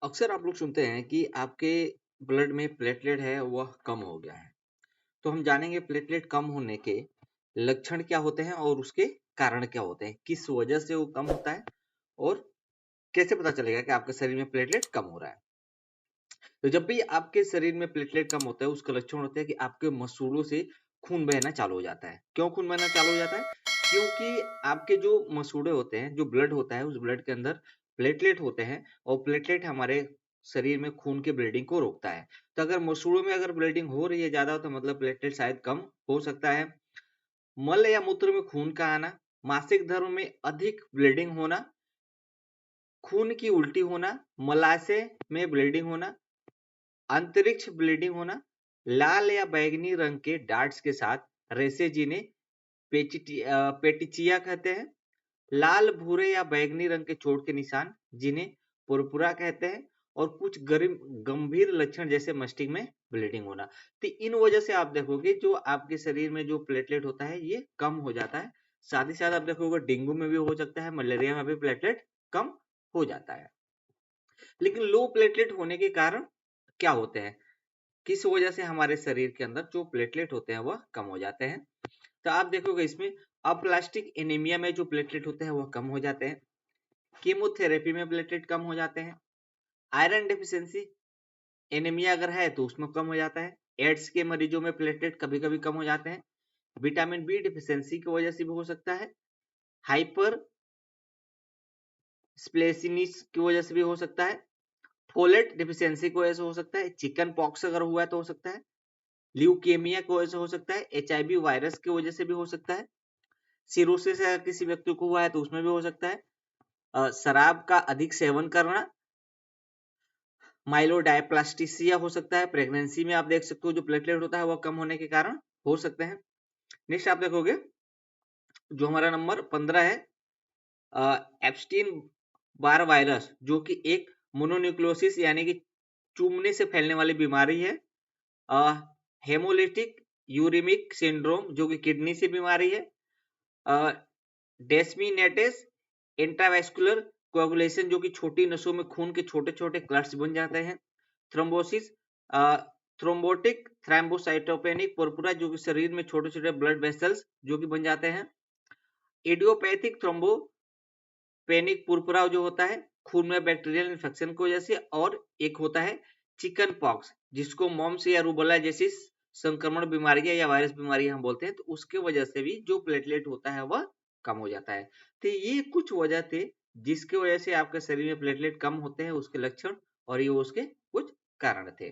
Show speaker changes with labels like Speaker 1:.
Speaker 1: अक्सर आप लोग सुनते हैं कि आपके ब्लड में प्लेटलेट है वह कम हो गया है। तो हम जानेंगे प्लेटलेट कम होने के लक्षण क्या होते हैं और उसके कारण क्या होते हैं, किस वजह से वो कम होता है और कैसे पता चलेगा कि आपके शरीर में प्लेटलेट कम हो रहा है। तो जब भी आपके शरीर में प्लेटलेट कम होता है उसका लक्षण होता है कि आपके मसूड़ों से खून बहना चालू हो जाता है। क्यों खून बहना चालू हो जाता है? क्योंकि आपके जो मसूड़े होते हैं, जो ब्लड होता है, उस ब्लड के अंदर प्लेटलेट होते हैं और प्लेटलेट हमारे शरीर में खून की ब्लीडिंग को रोकता है। तो अगर मसूड़ों में अगर ब्लीडिंग हो रही है ज्यादा तो मतलब प्लेटलेट शायद कम हो सकता है। मल या मूत्र में खून का आना, मासिक धर्म में अधिक ब्लीडिंग होना, खून की उल्टी होना, मलाशय में ब्लीडिंग होना, अंतरिक्ष ब्लीडिंग होना, लाल या बैंगनी रंग के डार्ट्स के साथ रेसे जिन्हें पेटिचिया कहते हैं, लाल भूरे या बैंगनी रंग के चोट के निशान जिन्हें पुरपुरा कहते हैं और कुछ गंभीर लक्षण जैसे मस्तिष्क में ब्लीडिंग होना। तो इन वजह से आप देखोगे जो आपके शरीर में जो प्लेटलेट होता है ये कम हो जाता है। साथ ही साथ आप देखोगे डेंगू में भी हो सकता है, मलेरिया में भी प्लेटलेट कम हो जाता है। लेकिन लो प्लेटलेट होने के कारण क्या होते हैं, किस वजह से हमारे शरीर के अंदर जो प्लेटलेट होते हैं वह कम हो जाते हैं। तो आप देखोगे इसमें अप्लास्टिक एनीमिया में जो प्लेटलेट होते हैं वह कम हो जाते हैं, कीमोथेरेपी में प्लेटलेट कम हो जाते हैं, आयरन डेफिशिएंसी एनीमिया अगर है तो उसमें कम हो जाता है, एड्स के मरीजों में प्लेटलेट कभी कभी कम हो जाते हैं, विटामिन बी डिफिशिएंसी की वजह से भी हो सकता है, हाइपर स्प्लेसिनिस की वजह से भी हो सकता है, फोलेट डिफिशिएंसी की वजह से हो सकता है, चिकन पॉक्स अगर हुआ है तो हो सकता है, ल्यूकेमिया की वजह से हो सकता है, एचआईवी वायरस की वजह से भी हो सकता है, सिरोसिस अगर किसी व्यक्ति को हुआ है तो उसमें भी हो सकता है, शराब का अधिक सेवन करना, माइलोडायप्लास्टिसिया हो सकता है, प्रेगनेंसी में आप देख सकते हो जो प्लेटलेट होता है वो कम होने के कारण हो सकते हैं। नेक्स्ट आप देखोगे जो हमारा नंबर 15 है, एप्स्टीन बार वायरस जो कि एक मोनोन्यूक्लियोसिस यानी कि चूमने से फैलने वाली बीमारी है, हेमोलिटिक यूरिमिक सिंड्रोम जो कि किडनी से बीमारी है, डेस्मिनेटिस इंट्रावेस्कुलर कोagुलेशन जो कि छोटी नसों में खून के छोटे छोटे क्लट्स बन जाते हैं, थ्रोम्बोसिस थ्रोम्बोटिक थ्रैम्बोसाइटोपेनिक पुरपुरा जो कि शरीर में छोटे छोटे ब्लड वेसल्स जो कि बन जाते हैं, इडियोपैथिक थ्रोम्बोपेनिक पुरपुरा जो होता है खून में बैक्टीरियल इन्फेक्शन की वजह से, और एक होता है चिकन पॉक्स जिसको मॉम्स या रूबेला जैसी संक्रमण बीमारियां या वायरस बीमारियां हम बोलते हैं, तो उसके वजह से भी जो प्लेटलेट होता है वह कम हो जाता है। तो ये कुछ वजह थे जिसकी वजह से आपके शरीर में प्लेटलेट कम होते हैं, उसके लक्षण और ये उसके कुछ कारण थे।